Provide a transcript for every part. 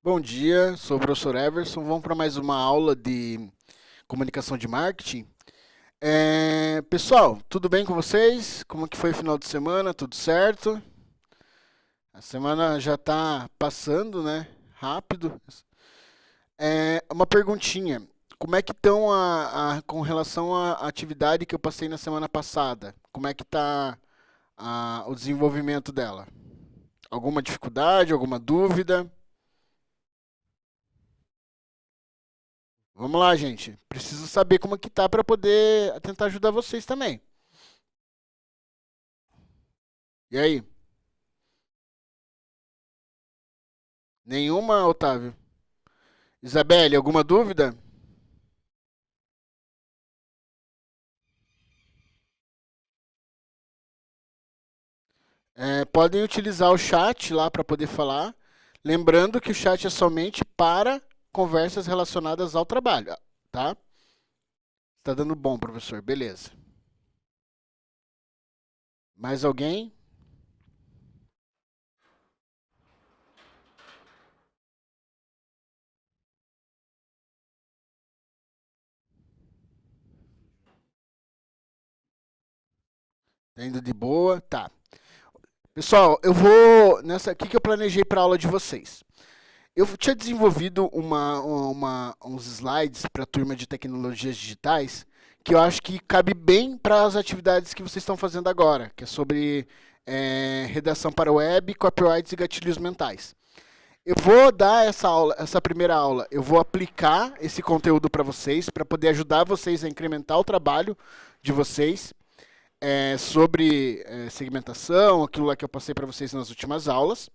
Bom dia, sou o professor Everson. Vamos para mais uma aula de comunicação de marketing. Pessoal, tudo bem com vocês? Como que foi o final de semana? Tudo certo? A semana já está passando, né? Rápido. Uma perguntinha. Como é que estão com relação à atividade que eu passei na semana passada? Como é que está o desenvolvimento dela? Alguma dificuldade, alguma dúvida? Vamos lá, gente. Preciso saber como é que tá para poder tentar ajudar vocês também. E aí? Nenhuma, Otávio? Isabelle, alguma dúvida? Podem utilizar o chat lá para poder falar. Lembrando que o chat é somente para conversas relacionadas ao trabalho, tá? Tá dando bom, professor. Beleza. Mais alguém? Tá indo de boa? Tá. Pessoal, eu vou nessa aqui que eu planejei para a aula de vocês. Eu tinha desenvolvido uns slides para a turma de tecnologias digitais que eu acho que cabe bem para as atividades que vocês estão fazendo agora, que é sobre redação para web, copyrights e gatilhos mentais. Eu vou dar essa aula, essa primeira aula, eu vou aplicar esse conteúdo para vocês, para poder ajudar vocês a incrementar o trabalho de vocês sobre segmentação, aquilo lá que eu passei para vocês nas últimas aulas.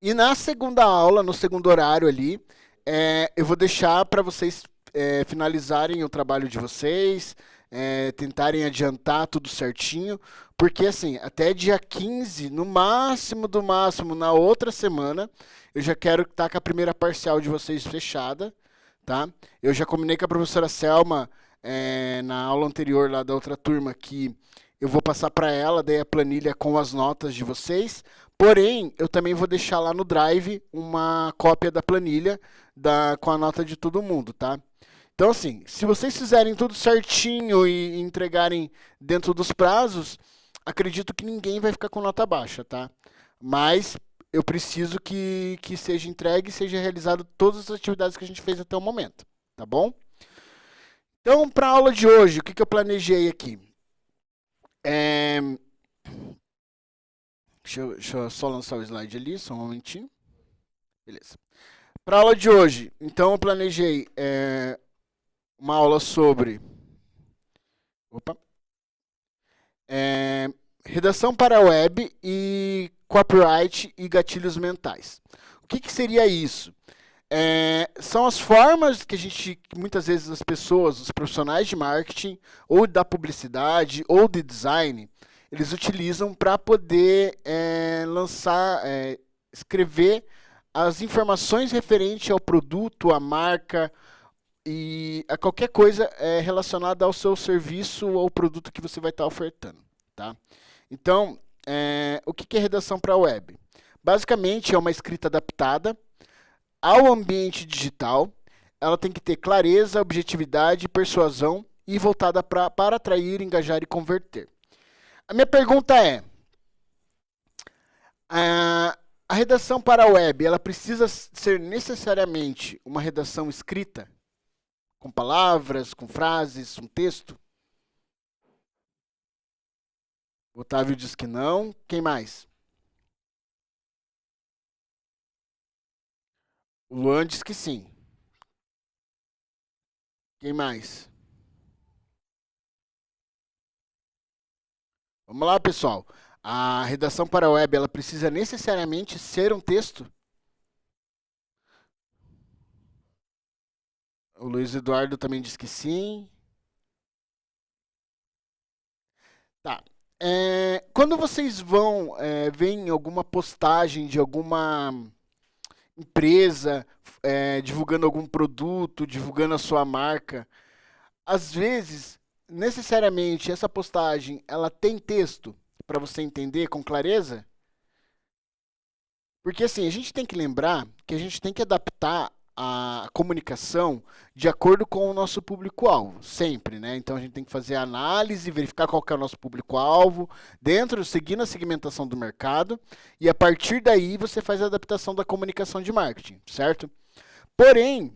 E na segunda aula, no segundo horário ali, eu vou deixar para vocês finalizarem o trabalho de vocês, tentarem adiantar tudo certinho, porque assim, até dia 15, no máximo do máximo, na outra semana, eu já quero estar com a primeira parcial de vocês fechada, tá? Eu já combinei com a professora Selma na aula anterior lá da outra turma que eu vou passar para ela daí a planilha com as notas de vocês. Porém, eu também vou deixar lá no Drive uma cópia da planilha com a nota de todo mundo, tá? Então, assim, se vocês fizerem tudo certinho e entregarem dentro dos prazos, acredito que ninguém vai ficar com nota baixa, tá? Mas eu preciso que seja entregue e seja realizado todas as atividades que a gente fez até o momento, tá bom? Então, para a aula de hoje, o que eu planejei aqui? É, deixa eu só lançar o slide ali, só um momentinho. Beleza. Para a aula de hoje, então eu planejei uma aula sobre opa, redação para web e copyright e gatilhos mentais. O que seria isso? São as formas que a gente, muitas vezes as pessoas, os profissionais de marketing, ou da publicidade, ou de design, eles utilizam para poder lançar, escrever as informações referentes ao produto, à marca e a qualquer coisa relacionada ao seu serviço ou produto que você vai estar ofertando. Tá? Então, o que é redação para web? Basicamente, é uma escrita adaptada ao ambiente digital. Ela tem que ter clareza, objetividade, persuasão e voltada para atrair, engajar e converter. A minha pergunta é: a redação para a web, ela precisa ser necessariamente uma redação escrita? Com palavras, com frases, um texto? O Otávio diz que não. Quem mais? O Luan diz que sim. Quem mais? Vamos lá, pessoal. A redação para a web, ela precisa necessariamente ser um texto? O Luiz Eduardo também diz que sim. Tá. Quando vocês vão ver alguma postagem de alguma empresa divulgando algum produto, divulgando a sua marca, às vezes, necessariamente, essa postagem ela tem texto para você entender com clareza? Porque assim, a gente tem que lembrar que a gente tem que adaptar a comunicação de acordo com o nosso público-alvo, sempre, né? Então a gente tem que fazer a análise, verificar qual que é o nosso público-alvo, dentro, seguindo a segmentação do mercado, e a partir daí você faz a adaptação da comunicação de marketing, certo? Porém,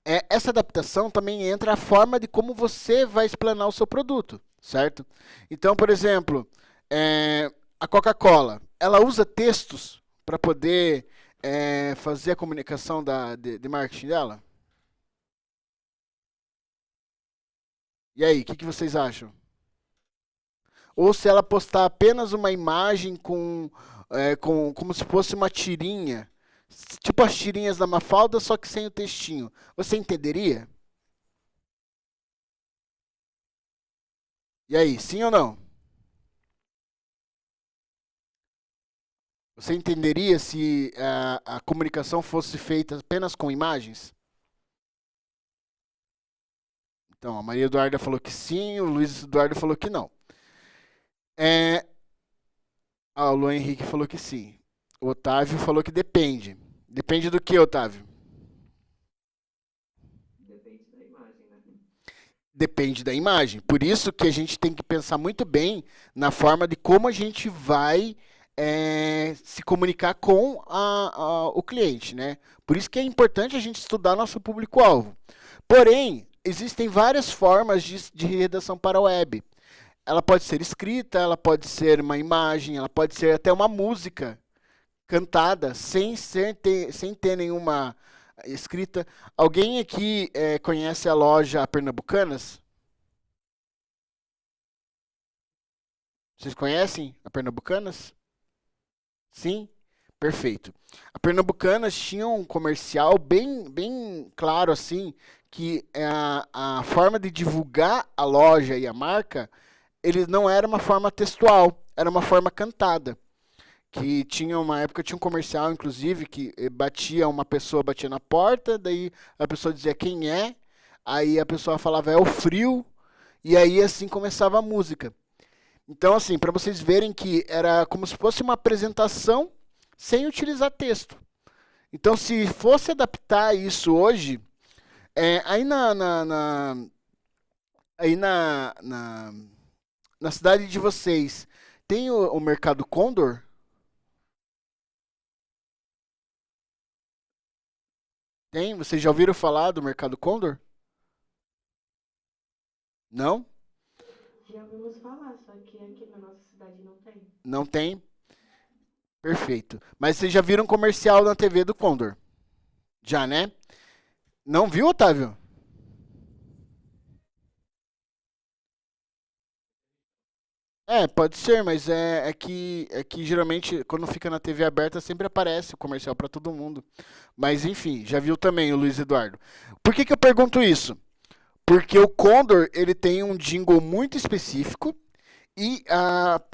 essa adaptação também entra a forma de como você vai explanar o seu produto, certo? Então, por exemplo, a Coca-Cola, ela usa textos para poder fazer a comunicação de marketing dela? E aí, o que vocês acham? Ou se ela postar apenas uma imagem como se fosse uma tirinha, tipo as tirinhas da Mafalda, só que sem o textinho, você entenderia? E aí, sim ou não? Você entenderia se a comunicação fosse feita apenas com imagens? Então, a Maria Eduarda falou que sim, o Luiz Eduardo falou que não. O Luan Henrique falou que sim. O Otávio falou que depende. Depende do que, Otávio? Depende da imagem. Por isso que a gente tem que pensar muito bem na forma de como a gente vai se comunicar com o cliente, né? Por isso que é importante a gente estudar nosso público-alvo. Porém, existem várias formas de redação para a web. Ela pode ser escrita, ela pode ser uma imagem, ela pode ser até uma música cantada, sem ter nenhuma escrita. Alguém aqui conhece a loja Pernambucanas? Vocês conhecem a Pernambucanas? Sim? Perfeito. A Pernambucanas tinha um comercial bem claro assim, que a forma de divulgar a loja e a marca, ele não era uma forma textual, era uma forma cantada. Que tinha uma época, tinha um comercial, inclusive, que uma pessoa batia na porta, daí a pessoa dizia quem é, aí a pessoa falava é o frio, e aí assim começava a música. Então, assim, para vocês verem que era como se fosse uma apresentação sem utilizar texto. Então, se fosse adaptar isso hoje, aí aí na cidade de vocês, tem o Mercado Condor? Tem? Vocês já ouviram falar do Mercado Condor? Não? Já ouvimos falar, só que aqui na nossa cidade não tem. Não tem? Perfeito. Mas vocês já viram um comercial na TV do Condor? Já, né? Não viu, Otávio? Pode ser, mas é que geralmente quando fica na TV aberta sempre aparece o comercial para todo mundo. Mas enfim, já viu também o Luiz Eduardo. Por que eu pergunto isso? Porque o Condor ele tem um jingle muito específico e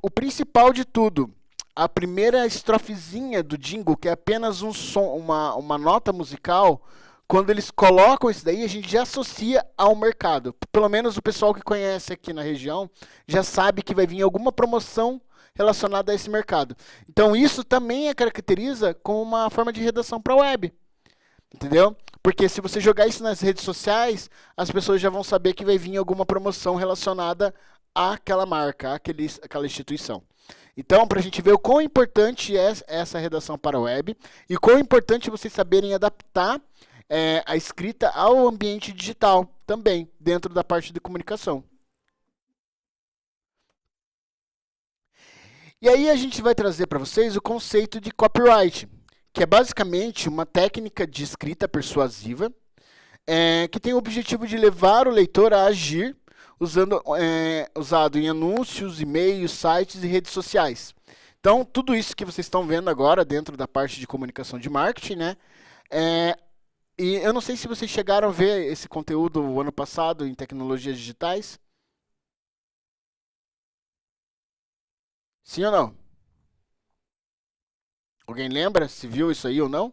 o principal de tudo, a primeira estrofezinha do jingle, que é apenas um som, uma nota musical, quando eles colocam isso daí, a gente já associa ao mercado. Pelo menos o pessoal que conhece aqui na região já sabe que vai vir alguma promoção relacionada a esse mercado. Então isso também caracteriza como uma forma de redação para a web. Entendeu? Porque se você jogar isso nas redes sociais, as pessoas já vão saber que vai vir alguma promoção relacionada àquela marca, àquela instituição. Então, para a gente ver o quão importante é essa redação para a web e quão importante vocês saberem adaptar a escrita ao ambiente digital também, dentro da parte de comunicação. E aí a gente vai trazer para vocês o conceito de copyright, que é basicamente uma técnica de escrita persuasiva que tem o objetivo de levar o leitor a agir usado em anúncios, e-mails, sites e redes sociais. Então, tudo isso que vocês estão vendo agora dentro da parte de comunicação de marketing, né? E eu não sei se vocês chegaram a ver esse conteúdo o ano passado em tecnologias digitais. Sim ou não? Alguém lembra se viu isso aí ou não?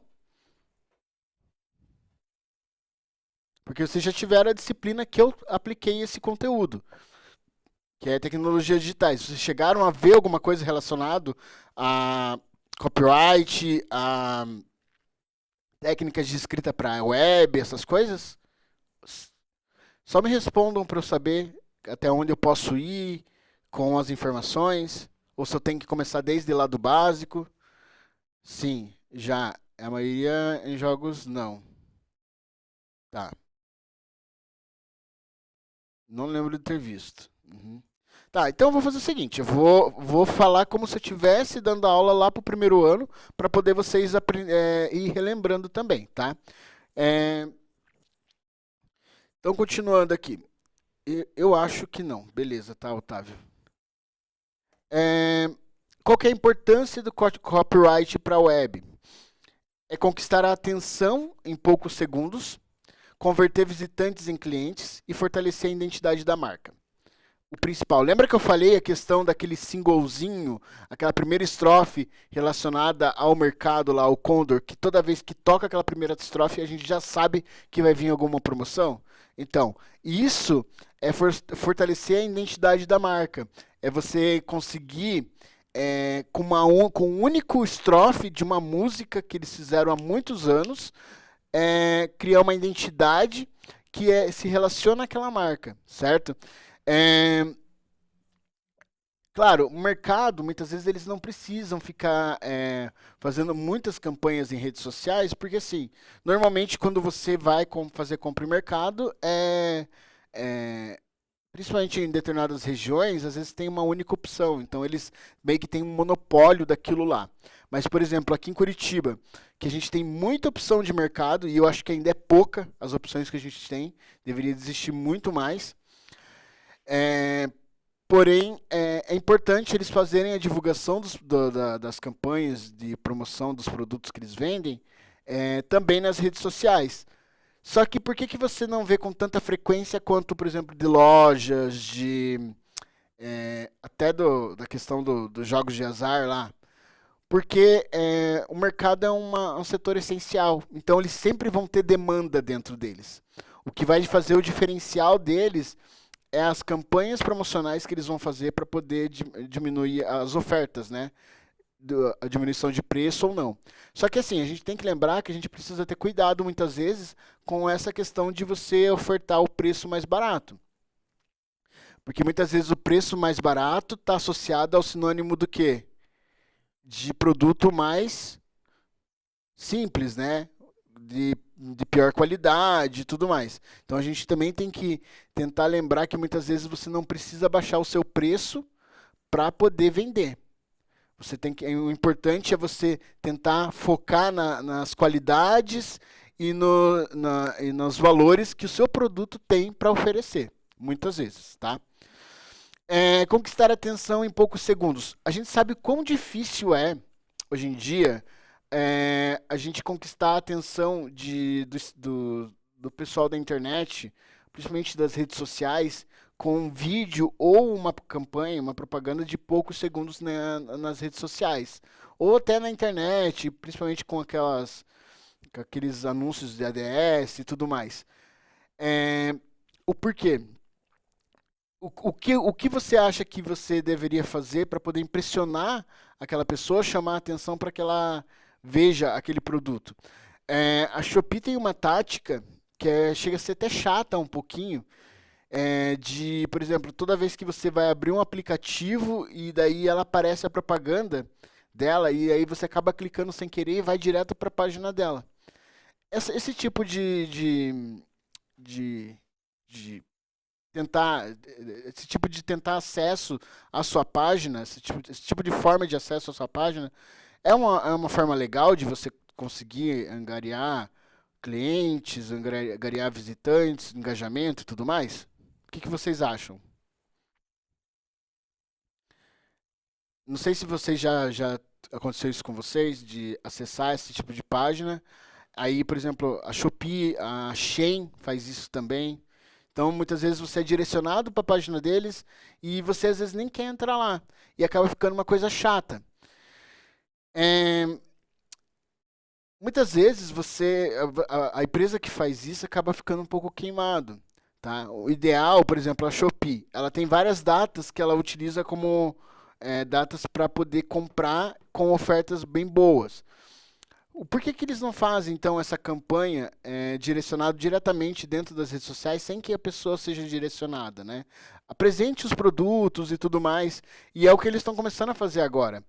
Porque vocês já tiveram a disciplina que eu apliquei esse conteúdo, que é tecnologias digitais. Vocês chegaram a ver alguma coisa relacionada copyright, técnicas de escrita para web, essas coisas? Só me respondam para eu saber até onde eu posso ir com as informações, ou se eu tenho que começar desde lá do básico. Sim, já. A maioria em jogos, não. Tá. Não lembro de ter visto. Uhum. Tá, então eu vou fazer o seguinte, eu vou falar como se eu estivesse dando aula lá pro primeiro ano, para poder vocês ir relembrando também, tá? É, então, continuando aqui. Eu acho que não. Beleza, tá, Otávio? É, qual que é a importância do copyright para a web? É conquistar a atenção em poucos segundos, converter visitantes em clientes e fortalecer a identidade da marca. O principal. Lembra que eu falei a questão daquele singlezinho, aquela primeira estrofe relacionada ao mercado lá, o Condor, que toda vez que toca aquela primeira estrofe a gente já sabe que vai vir alguma promoção? Então, isso é fortalecer a identidade da marca. É você conseguir, com um único estrofe de uma música que eles fizeram há muitos anos, criar uma identidade que se relaciona àquela marca, certo? É, claro, o mercado, muitas vezes, eles não precisam ficar fazendo muitas campanhas em redes sociais, porque, assim, normalmente, quando você vai fazer compra em mercado, é, principalmente em determinadas regiões, às vezes tem uma única opção. Então, eles meio que têm um monopólio daquilo lá. Mas, por exemplo, aqui em Curitiba, que a gente tem muita opção de mercado, e eu acho que ainda é pouca as opções que a gente tem, deveria existir muito mais. É, porém, é importante eles fazerem a divulgação das campanhas de promoção dos produtos que eles vendem também nas redes sociais. Só que por que você não vê com tanta frequência quanto, por exemplo, de lojas, até da questão dos jogos de azar lá? Porque o mercado é um setor essencial, então eles sempre vão ter demanda dentro deles. O que vai fazer o diferencial deles é as campanhas promocionais que eles vão fazer para poder diminuir as ofertas, né? A diminuição de preço ou não. Só que assim, a gente tem que lembrar que a gente precisa ter cuidado muitas vezes com essa questão de você ofertar o preço mais barato. Porque muitas vezes o preço mais barato está associado ao sinônimo do quê? De produto mais simples, né? De pior qualidade e tudo mais. Então a gente também tem que tentar lembrar que muitas vezes você não precisa baixar o seu preço para poder vender. O importante é você tentar focar nas qualidades e nos valores que o seu produto tem para oferecer, muitas vezes, tá? Conquistar a atenção em poucos segundos. A gente sabe quão difícil é, hoje em dia, a gente conquistar a atenção do pessoal da internet, principalmente das redes sociais, com um vídeo ou uma campanha, uma propaganda de poucos segundos nas redes sociais. Ou até na internet, principalmente com aqueles anúncios de ADS e tudo mais. O porquê? O que você acha que você deveria fazer para poder impressionar aquela pessoa, chamar a atenção para que ela veja aquele produto? A Shopee tem uma tática que chega a ser até chata um pouquinho, por exemplo, toda vez que você vai abrir um aplicativo e daí ela aparece a propaganda dela e aí você acaba clicando sem querer e vai direto para a página dela. Esse tipo de tentar, esse tipo de tentar acesso à sua página, esse tipo de forma de acesso à sua página, é uma forma legal de você conseguir angariar clientes, angariar visitantes, engajamento e tudo mais? O que vocês acham? Não sei se vocês já aconteceu isso com vocês, de acessar esse tipo de página. Aí, por exemplo, a Shopee, a Shein faz isso também. Então, muitas vezes você é direcionado para a página deles e você às vezes nem quer entrar lá. E acaba ficando uma coisa chata. É, muitas vezes a empresa que faz isso acaba ficando um pouco queimado. Tá? O ideal, por exemplo, a Shopee, ela tem várias datas que ela utiliza como datas para poder comprar com ofertas bem boas. Por que que eles não fazem, então, essa campanha direcionada diretamente dentro das redes sociais sem que a pessoa seja direcionada, né? Apresente os produtos e tudo mais, e é o que eles estão começando a fazer agora.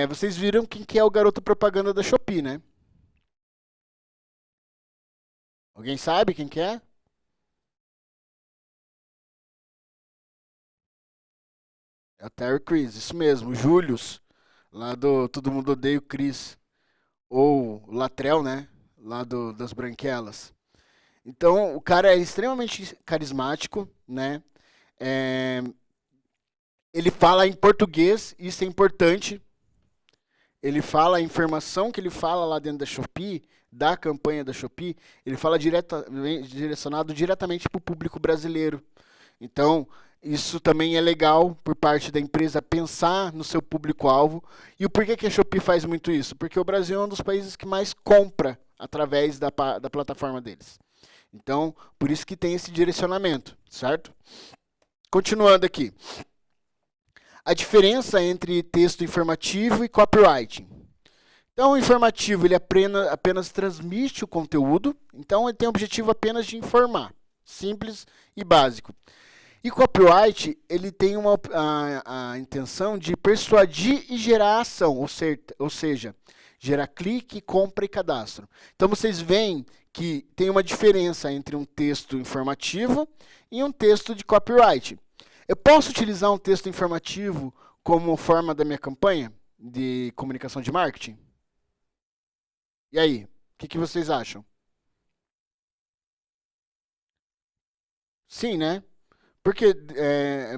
Vocês viram quem que é o garoto propaganda da Shopee, né? Alguém sabe quem que é? É o Terry Crews, isso mesmo, o Julius, lá do Todo Mundo Odeia o Chris, ou o Latrell, né? Lá das Branquelas. Então, o cara é extremamente carismático, né? É, ele fala em português, isso é importante. Ele fala a informação que ele fala lá dentro da Shopee, da campanha da Shopee, ele fala direcionado diretamente para o público brasileiro. Então, isso também é legal por parte da empresa pensar no seu público-alvo. E o porquê que a Shopee faz muito isso? Porque o Brasil é um dos países que mais compra através da plataforma deles. Então, por isso que tem esse direcionamento, certo? Continuando aqui. A diferença entre texto informativo e copywriting. Então, o informativo ele apenas transmite o conteúdo, então ele tem o objetivo apenas de informar, simples e básico. E copyright, ele tem a intenção de persuadir e gerar ação, ou seja, gerar clique, compra e cadastro. Então, vocês veem que tem uma diferença entre um texto informativo e um texto de copyright. Eu posso utilizar um texto informativo como forma da minha campanha de comunicação de marketing? E aí, o que vocês acham? Sim, né? Porque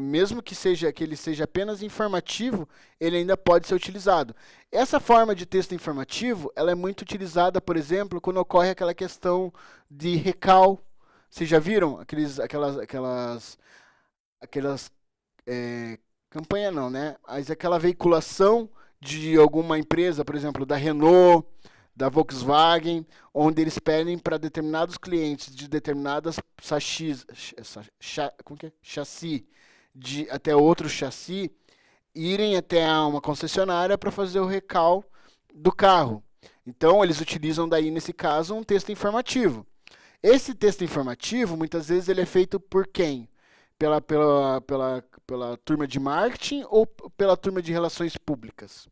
mesmo que ele seja apenas informativo, ele ainda pode ser utilizado. Essa forma de texto informativo, ela é muito utilizada, por exemplo, quando ocorre aquela questão de recal. Vocês já viram aquelas campanha não, né? Mas aquela veiculação de alguma empresa, por exemplo, da Renault, da Volkswagen, onde eles pedem para determinados clientes de determinadas chassi até outro chassi irem até uma concessionária para fazer o recal do carro. Então, eles utilizam daí, nesse caso, um texto informativo. Esse texto informativo, muitas vezes, ele é feito por quem? Pela turma de marketing ou pela turma de relações públicas?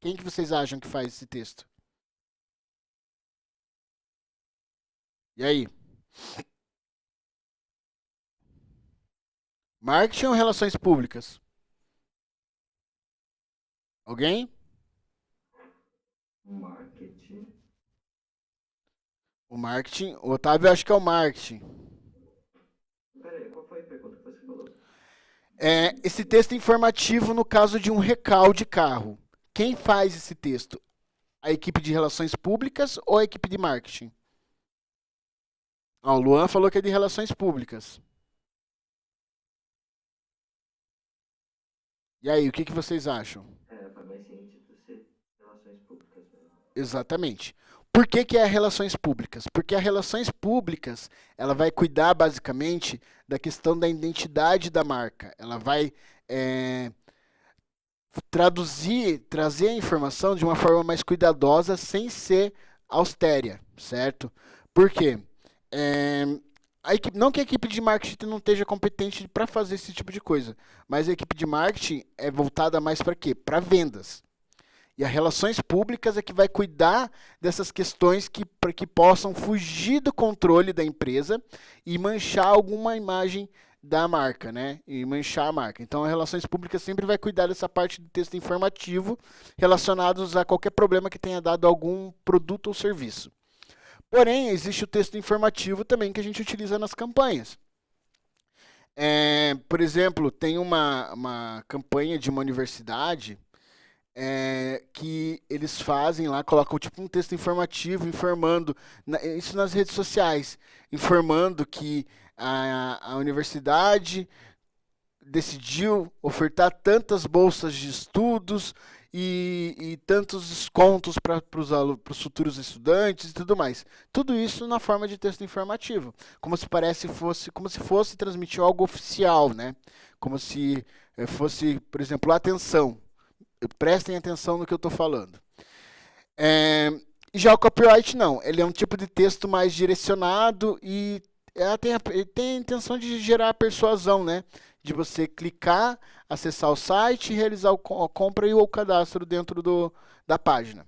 Quem que vocês acham que faz esse texto? E aí? Marketing ou relações públicas? Alguém? Marketing. O marketing. O Otávio acho que é o marketing. Peraí, qual foi a pergunta que você falou? Esse texto informativo no caso de um recal de carro. Quem faz esse texto? A equipe de relações públicas ou a equipe de marketing? O Luan falou que é de relações públicas. E aí, o que vocês acham? Faz mais sentido ser relações públicas mesmo. Exatamente. Por que é relações públicas? Porque as relações públicas, ela vai cuidar basicamente da questão da identidade da marca. Ela vai trazer a informação de uma forma mais cuidadosa, sem ser austéria, certo? Por quê? Não que a equipe de marketing não esteja competente para fazer esse tipo de coisa, mas a equipe de marketing é voltada mais para quê? Para vendas. E as relações públicas é que vai cuidar dessas questões para que possam fugir do controle da empresa e manchar alguma imagem da marca, né? E manchar a marca. Então, as relações públicas sempre vai cuidar dessa parte de texto informativo relacionados a qualquer problema que tenha dado a algum produto ou serviço. Porém, existe o texto informativo também que a gente utiliza nas campanhas. Por exemplo, tem uma campanha de uma universidade que eles fazem lá, colocam tipo um texto informativo informando, isso nas redes sociais, informando que a universidade decidiu ofertar tantas bolsas de estudos e tantos descontos para os futuros estudantes e tudo mais. Tudo isso na forma de texto informativo, como se fosse transmitir algo oficial, né? como se fosse, por exemplo, atenção. Prestem atenção no que eu estou falando. Já o copyright não, ele é um tipo de texto mais direcionado e tem a intenção de gerar persuasão, né? De você clicar, acessar o site, realizar a compra e o cadastro dentro da página.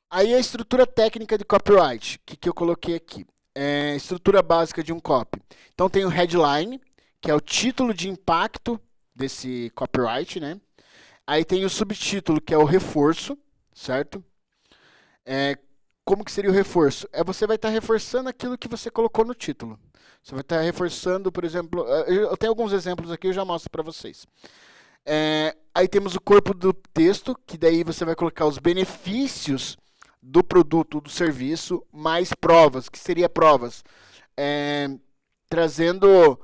Aí a estrutura técnica de copyright, que eu coloquei aqui. Estrutura básica de um copy. Então tem o headline, que é o título de impacto desse copyright, né? Aí tem o subtítulo, que é o reforço, certo? Como que seria o reforço? Você vai estar reforçando aquilo que você colocou no título. Você vai estar reforçando, por exemplo, eu tenho alguns exemplos aqui, eu já mostro para vocês. Aí temos o corpo do texto, que daí você vai colocar os benefícios do produto, do serviço, mais provas, que seria provas, trazendo,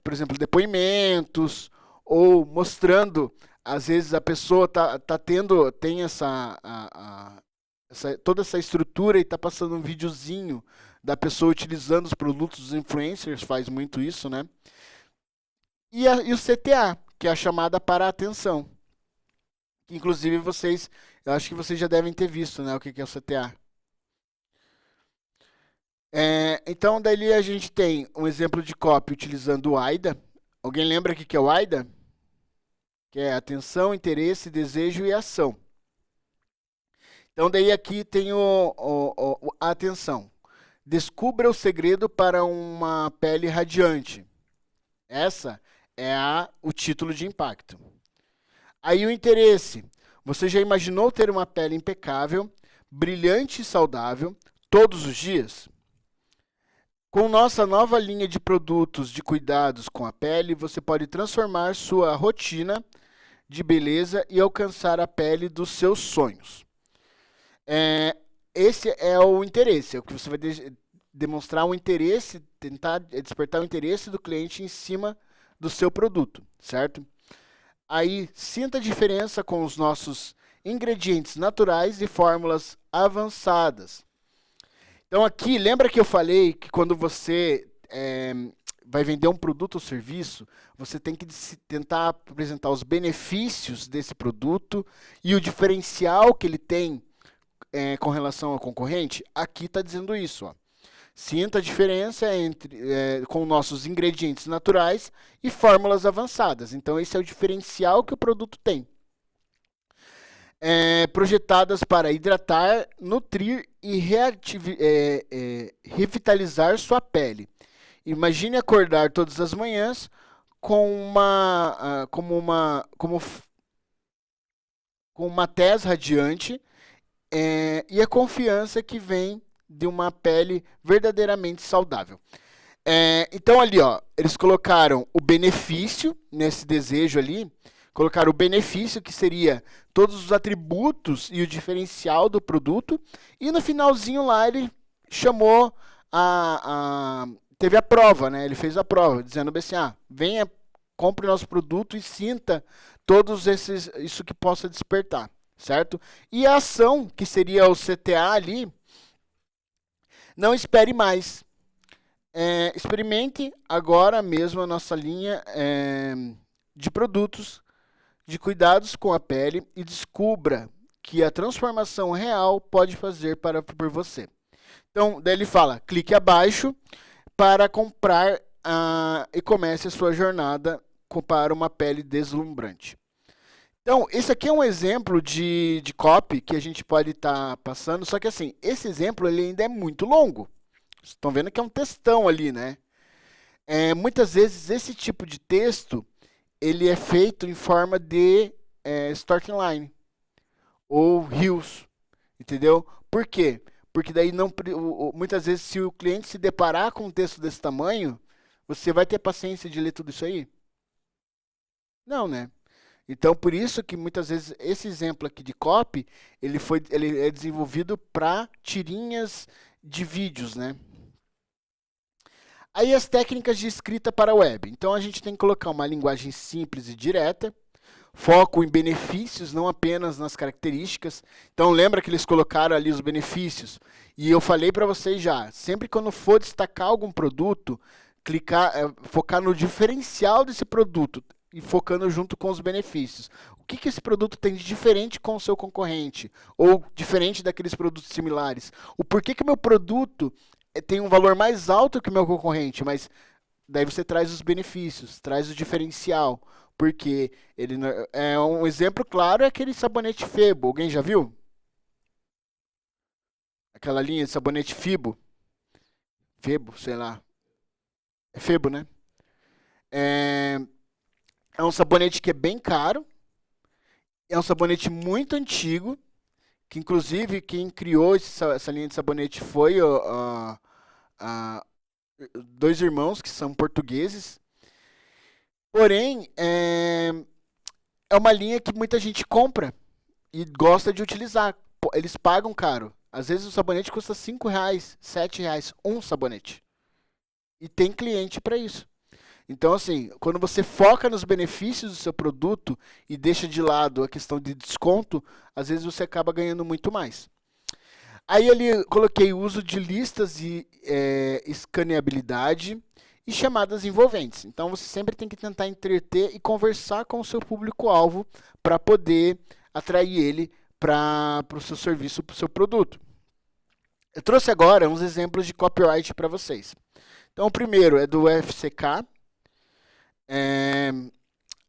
por exemplo, depoimentos, ou mostrando, às vezes a pessoa tem toda essa estrutura e está passando um videozinho da pessoa utilizando os produtos dos influencers, faz muito isso, né? E o CTA, que é a chamada para a atenção. Inclusive eu acho que vocês já devem ter visto, né, o que é o CTA. Então, dali a gente tem um exemplo de copy utilizando o AIDA. Alguém lembra o que é o AIDA? Que é atenção, interesse, desejo e ação. Então, daí aqui tem a atenção. Descubra o segredo para uma pele radiante. Essa é o título de impacto. Aí o interesse. Você já imaginou ter uma pele impecável, brilhante e saudável todos os dias? Com nossa nova linha de produtos de cuidados com a pele, você pode transformar sua rotina de beleza e alcançar a pele dos seus sonhos. Esse é o interesse, é o que você vai demonstrar um interesse, tentar despertar o interesse do cliente em cima do seu produto, certo? Aí, sinta a diferença com os nossos ingredientes naturais e fórmulas avançadas. Então aqui, lembra que eu falei que quando você vai vender um produto ou serviço, você tem que tentar apresentar os benefícios desse produto e o diferencial que ele tem com relação ao concorrente? Aqui está dizendo isso, ó. Sinta a diferença com nossos ingredientes naturais e fórmulas avançadas. Então, esse é o diferencial que o produto tem. Projetadas para hidratar, nutrir e revitalizar sua pele. Imagine acordar todas as manhãs com uma tez radiante e a confiança que vem de uma pele verdadeiramente saudável. Então ali, ó, eles colocaram o benefício nesse desejo ali, colocaram o benefício que seria todos os atributos e o diferencial do produto, e no finalzinho lá ele chamou teve a prova, né? Ele fez a prova, dizendo assim, venha, compre nosso produto e sinta todos isso que possa despertar, certo? E a ação, que seria o CTA ali, não espere mais. Experimente agora mesmo a nossa linha de produtos de cuidados com a pele e descubra que a transformação real pode fazer por você. Então, daí ele fala, clique abaixo para comprar e comece a sua jornada para uma pele deslumbrante. Então, esse aqui é um exemplo de copy que a gente pode estar passando, só que assim, esse exemplo ele ainda é muito longo. Vocês estão vendo que é um textão ali, né? Muitas vezes esse tipo de texto, ele é feito em forma de starting line ou reels, entendeu? Por quê? Porque daí muitas vezes se o cliente se deparar com um texto desse tamanho, você vai ter paciência de ler tudo isso aí? Não, né? Então, por isso que muitas vezes esse exemplo aqui de copy, ele é desenvolvido para tirinhas de vídeos, né? Aí as técnicas de escrita para a web. Então, a gente tem que colocar uma linguagem simples e direta, foco em benefícios, não apenas nas características. Então, lembra que eles colocaram ali os benefícios? E eu falei para vocês já, sempre quando for destacar algum produto, focar no diferencial desse produto e focando junto com os benefícios. O que esse produto tem de diferente com o seu concorrente? Ou diferente daqueles produtos similares? O porquê que o meu produto tem um valor mais alto que o meu concorrente, mas daí você traz os benefícios, traz o diferencial. Porque é um exemplo claro é aquele sabonete Febo. Alguém já viu? Aquela linha de sabonete Fibo. Febo, sei lá. É Febo, né? É, é um sabonete que é bem caro. É um sabonete muito antigo. Que inclusive quem criou essa linha de sabonete foi a- dois irmãos que são portugueses. Porém, é uma linha que muita gente compra e gosta de utilizar. Eles pagam caro. Às vezes o sabonete custa R$ 5, R$ 7, um sabonete. E tem cliente para isso. Então, assim, quando você foca nos benefícios do seu produto e deixa de lado a questão de desconto, às vezes você acaba ganhando muito mais. Aí ali coloquei o uso de listas e escaneabilidade e chamadas envolventes. Então você sempre tem que tentar entreter e conversar com o seu público-alvo para poder atrair ele para o seu serviço, para o seu produto. Eu trouxe agora uns exemplos de copyright para vocês. Então o primeiro é do FCK.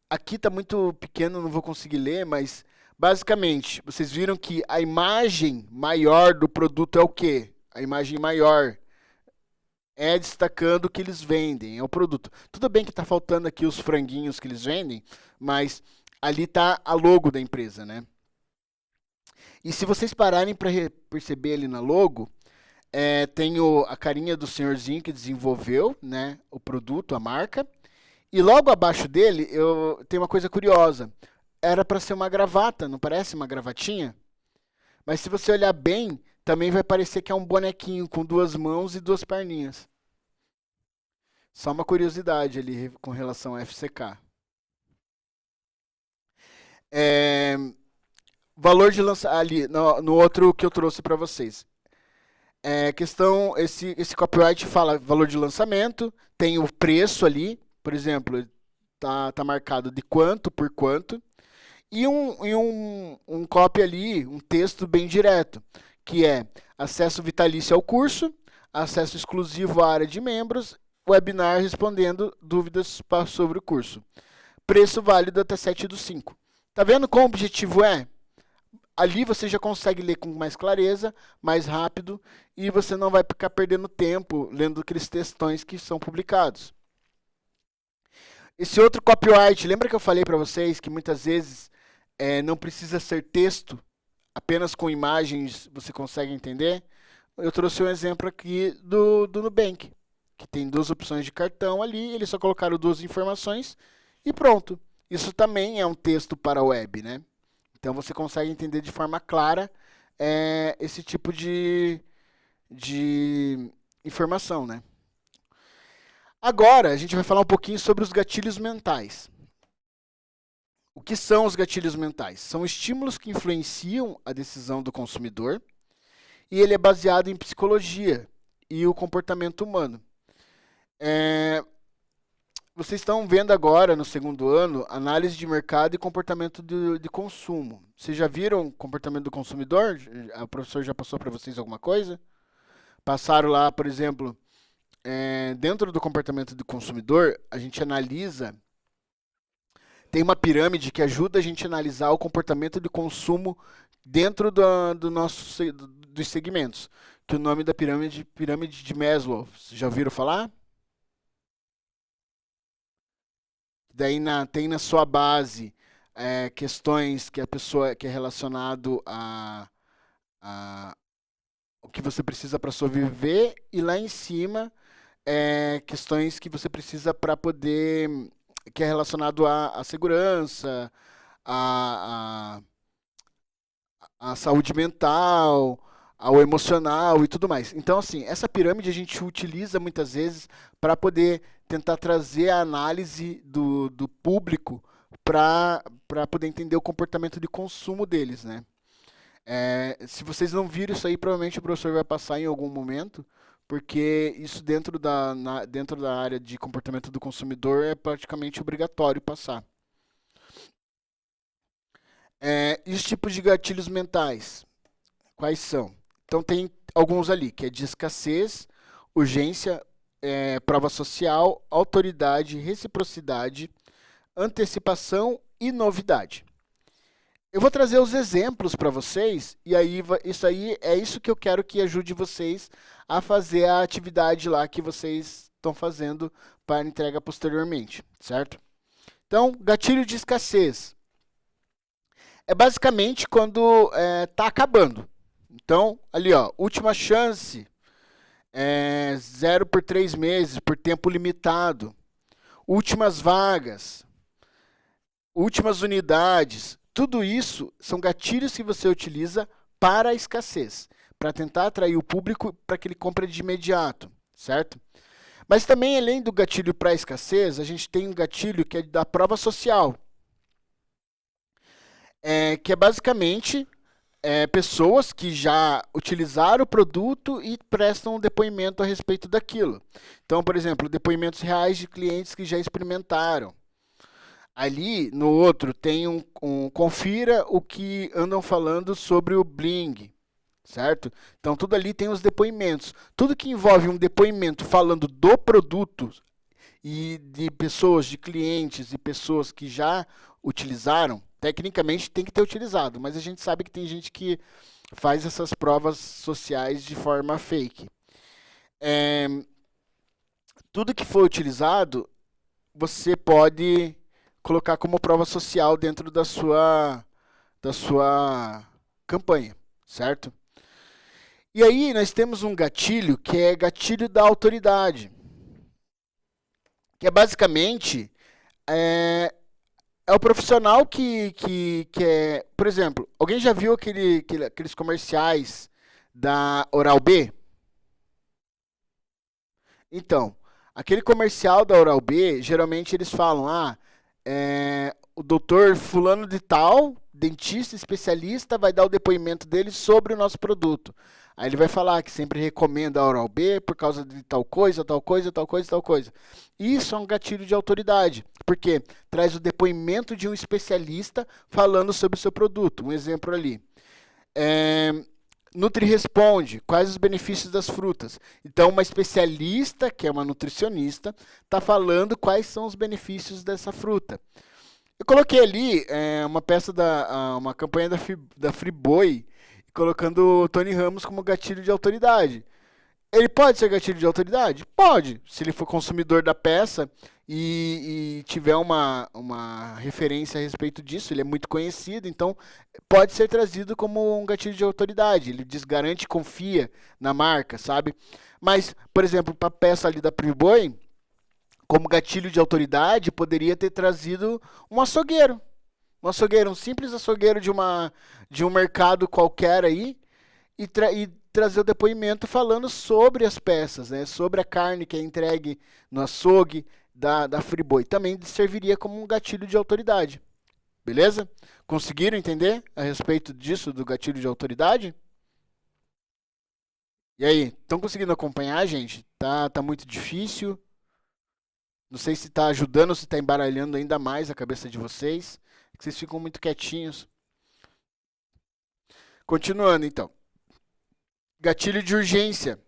Aqui está muito pequeno, não vou conseguir ler, mas basicamente, vocês viram que a imagem maior do produto é o quê? A imagem maior é destacando o que eles vendem, é o produto. Tudo bem que está faltando aqui os franguinhos que eles vendem, mas ali está a logo da empresa, né? E se vocês pararem para perceber ali na logo, tem a carinha do senhorzinho que desenvolveu, né, o produto, a marca. E logo abaixo dele, tem uma coisa curiosa. Era para ser uma gravata, não parece uma gravatinha? Mas se você olhar bem, também vai parecer que é um bonequinho com duas mãos e duas perninhas. Só uma curiosidade ali com relação ao FCK. Valor de lançamento ali no outro que eu trouxe para vocês. Esse copyright fala valor de lançamento, tem o preço ali, por exemplo, tá marcado de quanto por quanto, e um copy ali, um texto bem direto, que é acesso vitalício ao curso, acesso exclusivo à área de membros, webinar respondendo dúvidas sobre o curso. Preço válido até 7/5. Tá vendo qual o objetivo é? Ali você já consegue ler com mais clareza, mais rápido, e você não vai ficar perdendo tempo lendo aqueles textões que são publicados. Esse outro copyright, lembra que eu falei para vocês que muitas vezes não precisa ser texto, apenas com imagens você consegue entender? Eu trouxe um exemplo aqui do Nubank, que tem duas opções de cartão ali, eles só colocaram duas informações e pronto. Isso também é um texto para a web, né? Então você consegue entender de forma clara esse tipo de informação, né? Agora a gente vai falar um pouquinho sobre os gatilhos mentais. O que são os gatilhos mentais? São estímulos que influenciam a decisão do consumidor e ele é baseado em psicologia e o comportamento humano. Vocês estão vendo agora, no segundo ano, análise de mercado e comportamento de consumo. Vocês já viram comportamento do consumidor? O professor já passou para vocês alguma coisa? Passaram lá, por exemplo, dentro do comportamento do consumidor, a gente analisa, tem uma pirâmide que ajuda a gente a analisar o comportamento de consumo dentro dos segmentos, que o nome da pirâmide de Maslow. Vocês já ouviram falar? Daí tem na sua base questões que a pessoa que é relacionado a o que você precisa para sobreviver e lá em cima questões que você precisa para poder que é relacionado à segurança, à, à saúde mental, ao emocional e tudo mais. Então, assim, essa pirâmide a gente utiliza muitas vezes para poder tentar trazer a análise do público para poder entender o comportamento de consumo deles, né? Se vocês não viram isso aí, provavelmente o professor vai passar em algum momento, porque isso dentro da área de comportamento do consumidor é praticamente obrigatório passar. E os tipos de gatilhos mentais, quais são? Então tem alguns ali, que é de escassez, urgência, prova social, autoridade, reciprocidade, antecipação e novidade. Eu vou trazer os exemplos para vocês, e aí isso aí é isso que eu quero que ajude vocês a fazer a atividade lá que vocês estão fazendo para entrega posteriormente, certo? Então, gatilho de escassez. É basicamente quando está acabando. Então, ali, ó, última chance, 0 por 3 meses, por tempo limitado. Últimas vagas, últimas unidades. Tudo isso são gatilhos que você utiliza para a escassez, para tentar atrair o público para que ele compre de imediato, certo? Mas também, além do gatilho para a escassez, a gente tem um gatilho que é da prova social, que é basicamente pessoas que já utilizaram o produto e prestam um depoimento a respeito daquilo. Então, por exemplo, depoimentos reais de clientes que já experimentaram. Ali, no outro, tem confira o que andam falando sobre o Bling, certo? Então, tudo ali tem os depoimentos. Tudo que envolve um depoimento falando do produto e de pessoas, de clientes e pessoas que já utilizaram, tecnicamente tem que ter utilizado, mas a gente sabe que tem gente que faz essas provas sociais de forma fake. Tudo que for utilizado, você pode colocar como prova social dentro da sua campanha, certo? E aí nós temos um gatilho que é gatilho da autoridade, que é basicamente o profissional que é, por exemplo, alguém já viu aqueles comerciais da Oral-B? Então, aquele comercial da Oral-B, geralmente eles falam, o doutor fulano de tal, dentista especialista, vai dar o depoimento dele sobre o nosso produto. Aí ele vai falar que sempre recomenda a Oral-B por causa de tal coisa, tal coisa, tal coisa, tal coisa. Isso é um gatilho de autoridade, porque traz o depoimento de um especialista falando sobre o seu produto. Um exemplo ali. Nutri Responde, quais os benefícios das frutas? Então, uma especialista, que é uma nutricionista, está falando quais são os benefícios dessa fruta. Eu coloquei ali uma peça uma campanha da Friboi, colocando o Tony Ramos como gatilho de autoridade. Ele pode ser gatilho de autoridade? Pode, se ele for consumidor da peça e tiver uma referência a respeito disso, ele é muito conhecido, então pode ser trazido como um gatilho de autoridade. Ele desgarante e confia na marca, sabe? Mas, por exemplo, para a peça ali da Friboi, como gatilho de autoridade, poderia ter trazido um açougueiro. Um simples açougueiro de um mercado qualquer aí, e trazer o depoimento falando sobre as peças, né? Sobre a carne que é entregue no açougue da Friboi. Também serviria como um gatilho de autoridade. Beleza? Conseguiram entender a respeito disso, do gatilho de autoridade? E aí, estão conseguindo acompanhar, gente? Tá muito difícil? Não sei se está ajudando ou se está embaralhando ainda mais a cabeça de vocês. Que vocês ficam muito quietinhos. Continuando, então. Gatilho de urgência.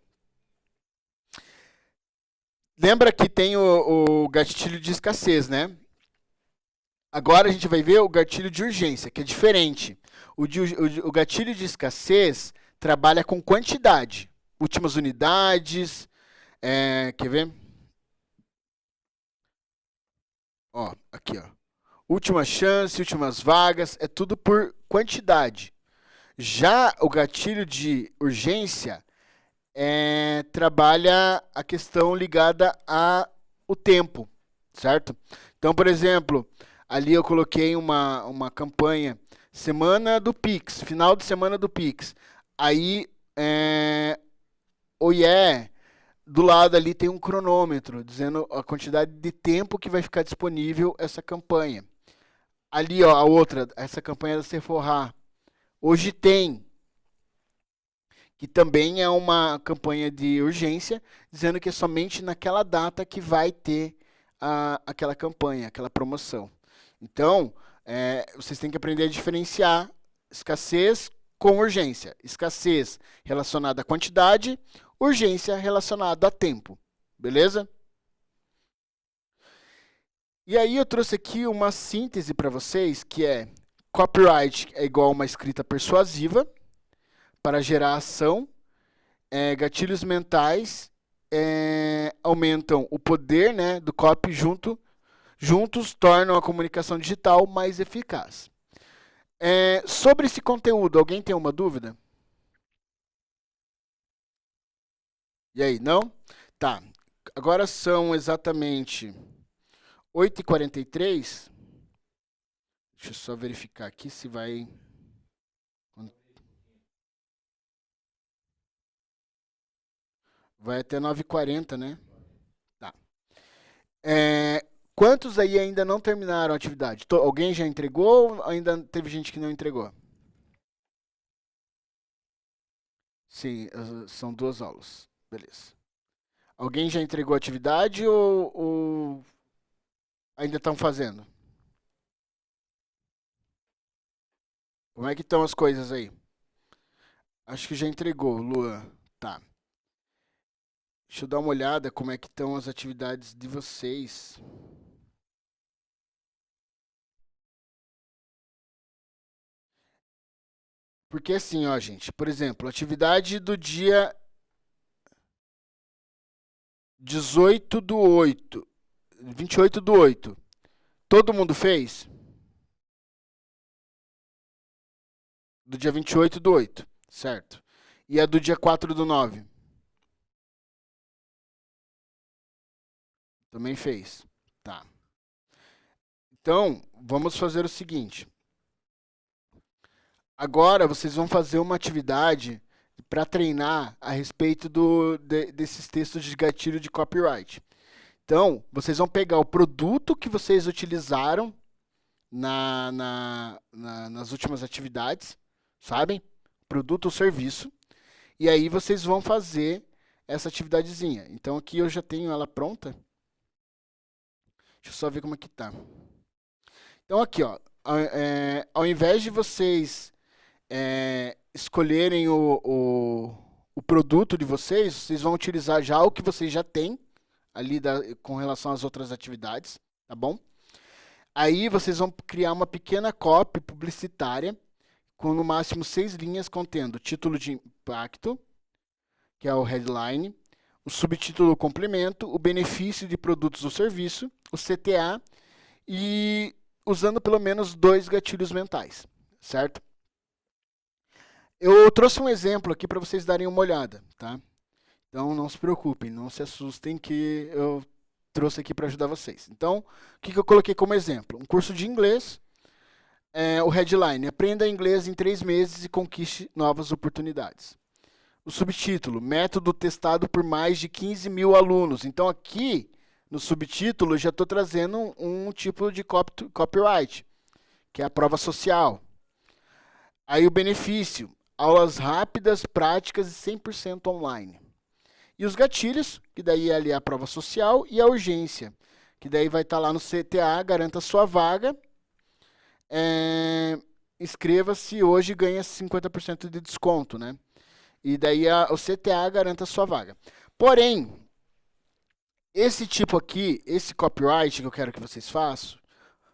Lembra que tem o gatilho de escassez, né? Agora a gente vai ver o gatilho de urgência, que é diferente. O gatilho de escassez trabalha com quantidade. Últimas unidades. Quer ver? Ó, aqui, ó. Última chance, últimas vagas, é tudo por quantidade. Já o gatilho de urgência trabalha a questão ligada ao tempo, certo? Então, por exemplo, ali eu coloquei uma campanha, semana do Pix, final de semana do Pix. Aí, do lado ali tem um cronômetro, dizendo a quantidade de tempo que vai ficar disponível essa campanha. Ali, ó, a outra, essa campanha da Sephora. Hoje tem. que também é uma campanha de urgência, dizendo que é somente naquela data que vai ter aquela campanha, aquela promoção. Então, vocês têm que aprender a diferenciar escassez com urgência. Escassez relacionada à quantidade, urgência relacionada a tempo. Beleza? E aí eu trouxe aqui uma síntese para vocês, que é copyright é igual a uma escrita persuasiva para gerar ação, gatilhos mentais aumentam o poder, né, do copy juntos tornam a comunicação digital mais eficaz. Sobre esse conteúdo, alguém tem uma dúvida? E aí, não? Tá. Agora são exatamente 8h43. Deixa eu só verificar aqui se vai... Vai até 9h40, né? Tá. Quantos aí ainda não terminaram a atividade? Alguém já entregou ou ainda teve gente que não entregou? Sim, são 2 aulas. Beleza. Alguém já entregou a atividade ou ainda estão fazendo? Como é que estão as coisas aí? Acho que já entregou, Luan. Tá. Deixa eu dar uma olhada como é que estão as atividades de vocês. Porque assim, ó, gente, por exemplo, atividade do dia 28/8. 28/8. Todo mundo fez? Do dia 28/8, certo? E a do dia 4/9? Também fez. Tá. Então, vamos fazer o seguinte. Agora vocês vão fazer uma atividade para treinar a respeito desses textos de gatilho de copyright. Então, vocês vão pegar o produto que vocês utilizaram nas últimas atividades, sabem? Produto ou serviço. E aí vocês vão fazer essa atividadezinha. Então aqui eu já tenho ela pronta. Deixa eu só ver como é que tá. Então aqui, ó, ao invés de vocês escolherem o produto de vocês, vocês vão utilizar já o que vocês já têm ali com relação às outras atividades, tá bom? Aí vocês vão criar uma pequena copy publicitária com no máximo 6 linhas contendo título de impacto, que é o headline, o subtítulo o complemento, o benefício de produtos ou serviço, o CTA e usando pelo menos 2 gatilhos mentais, certo? Eu trouxe um exemplo aqui para vocês darem uma olhada, tá? Então não se preocupem, não se assustem que eu trouxe aqui para ajudar vocês. Então, o que eu coloquei como exemplo? Um curso de inglês, o headline, aprenda inglês em 3 meses e conquiste novas oportunidades. O subtítulo, método testado por mais de 15 mil alunos. Então aqui, no subtítulo, eu já estou trazendo um tipo de copyright, que é a prova social. Aí o benefício, aulas rápidas, práticas e 100% online. E os gatilhos, que daí é ali a prova social, e a urgência, que daí vai estar lá no CTA, garanta sua vaga, inscreva-se hoje e ganha 50% de desconto, né? E daí o CTA garanta sua vaga. Porém, esse tipo aqui, esse copyright que eu quero que vocês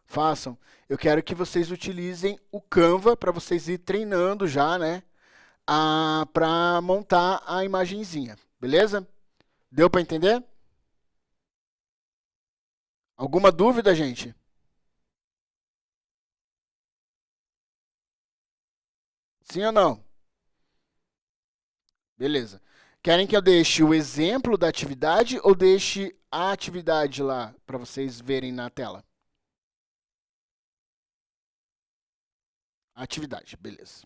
façam, eu quero que vocês utilizem o Canva para vocês ir treinando já, né? Para montar a imagenzinha, beleza? Deu para entender? Alguma dúvida, gente? Sim ou não? Beleza. Querem que eu deixe o exemplo da atividade ou deixe a atividade lá para vocês verem na tela? Atividade, beleza.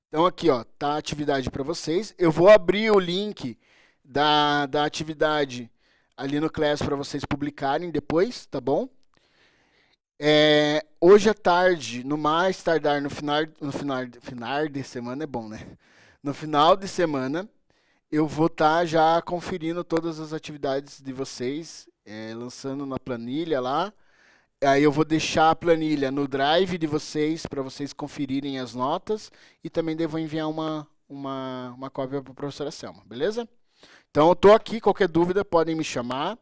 Então aqui, ó, tá a atividade para vocês. Eu vou abrir o link da atividade ali no Class para vocês publicarem depois, tá bom? Hoje à tarde, no mais tardar final de semana é bom, né? No final de semana, eu vou estar já conferindo todas as atividades de vocês, lançando na planilha lá. Aí eu vou deixar a planilha no drive de vocês para vocês conferirem as notas e também devo enviar uma cópia para a professora Selma, beleza? Então eu estou aqui, qualquer dúvida podem me chamar.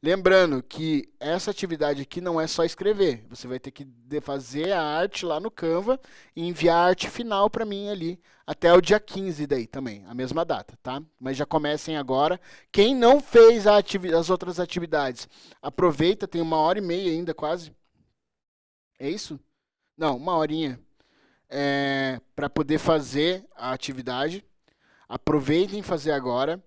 Lembrando que essa atividade aqui não é só escrever, você vai ter que fazer a arte lá no Canva e enviar a arte final para mim ali, até o dia 15 daí também, a mesma data, tá? Mas já comecem agora. Quem não fez as outras atividades, aproveita, tem 1h30 ainda quase. É isso? Não, 1 horinha. Para poder fazer a atividade. Aproveitem fazer agora.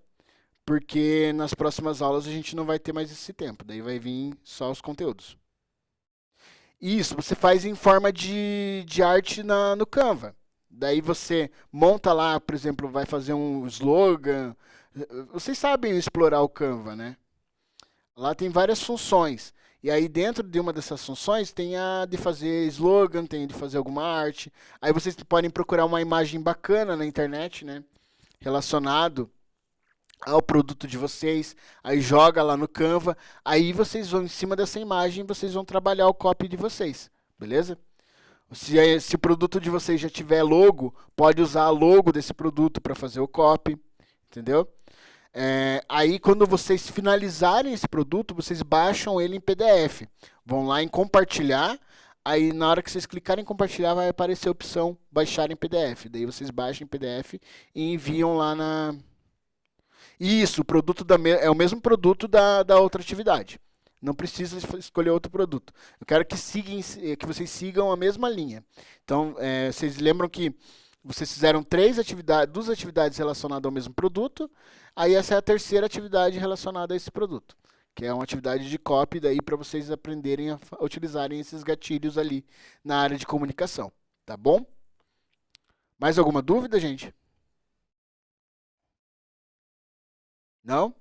Porque nas próximas aulas a gente não vai ter mais esse tempo, daí vai vir só os conteúdos. Isso, você faz em forma de arte no Canva. Daí você monta lá, por exemplo, vai fazer um slogan. Vocês sabem explorar o Canva, né? Lá tem várias funções. E aí dentro de uma dessas funções tem a de fazer slogan, tem a de fazer alguma arte. Aí vocês podem procurar uma imagem bacana na internet, né? Relacionado ao produto de vocês, aí joga lá no Canva, aí vocês vão, em cima dessa imagem, vocês vão trabalhar o copy de vocês, beleza? Se o produto de vocês já tiver logo, pode usar a logo desse produto para fazer o copy, entendeu? Aí quando vocês finalizarem esse produto, vocês baixam ele em PDF, vão lá em compartilhar, aí na hora que vocês clicarem em compartilhar vai aparecer a opção baixar em PDF, daí vocês baixam em PDF e enviam lá na... Isso, o produto é o mesmo produto da outra atividade. Não precisa escolher outro produto. Eu quero que vocês sigam a mesma linha. Então, vocês lembram que vocês fizeram 2 atividades relacionadas ao mesmo produto, aí essa é a terceira atividade relacionada a esse produto, que é uma atividade de copy daí para vocês aprenderem a utilizarem esses gatilhos ali na área de comunicação, tá bom? Mais alguma dúvida, gente? Não?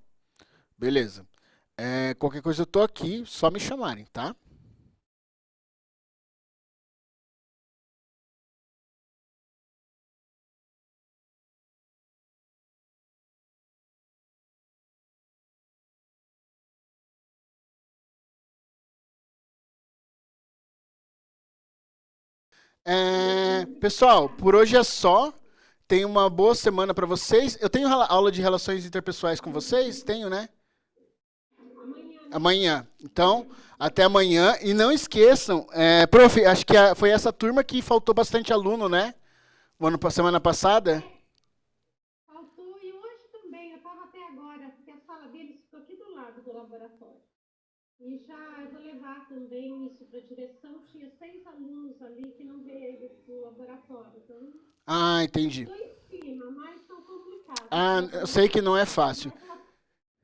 Beleza. Qualquer coisa eu tô aqui, só me chamarem, tá? Pessoal, por hoje é só. Tenho uma boa semana para vocês. Eu tenho aula de relações interpessoais com vocês? Tenho, né? Amanhã. Então, até amanhã. E não esqueçam, prof, acho que foi essa turma que faltou bastante aluno, né? Semana passada. Faltou, e hoje também, eu estava até agora, porque a sala deles ficou aqui do lado do laboratório. E já eu vou levar também isso para a direção. Tinha 6 alunos ali que não veio do laboratório. Então, Entendi. estou em cima, mas estão complicados. Eu sei que não é fácil.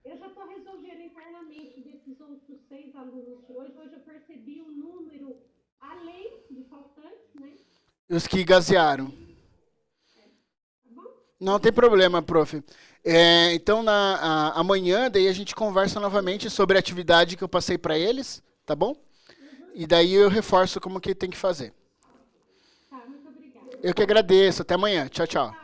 Eu já estou resolvendo internamente desses outros 6 alunos de hoje. Hoje eu percebi um número além de faltantes, né? Os que gasearam. Tá bom? Não tem problema, prof. Então, amanhã, daí a gente conversa novamente sobre a atividade que eu passei para eles, tá bom? E daí eu reforço como que tem que fazer. Tá, muito obrigada. Eu que agradeço. Até amanhã. Tchau, tchau.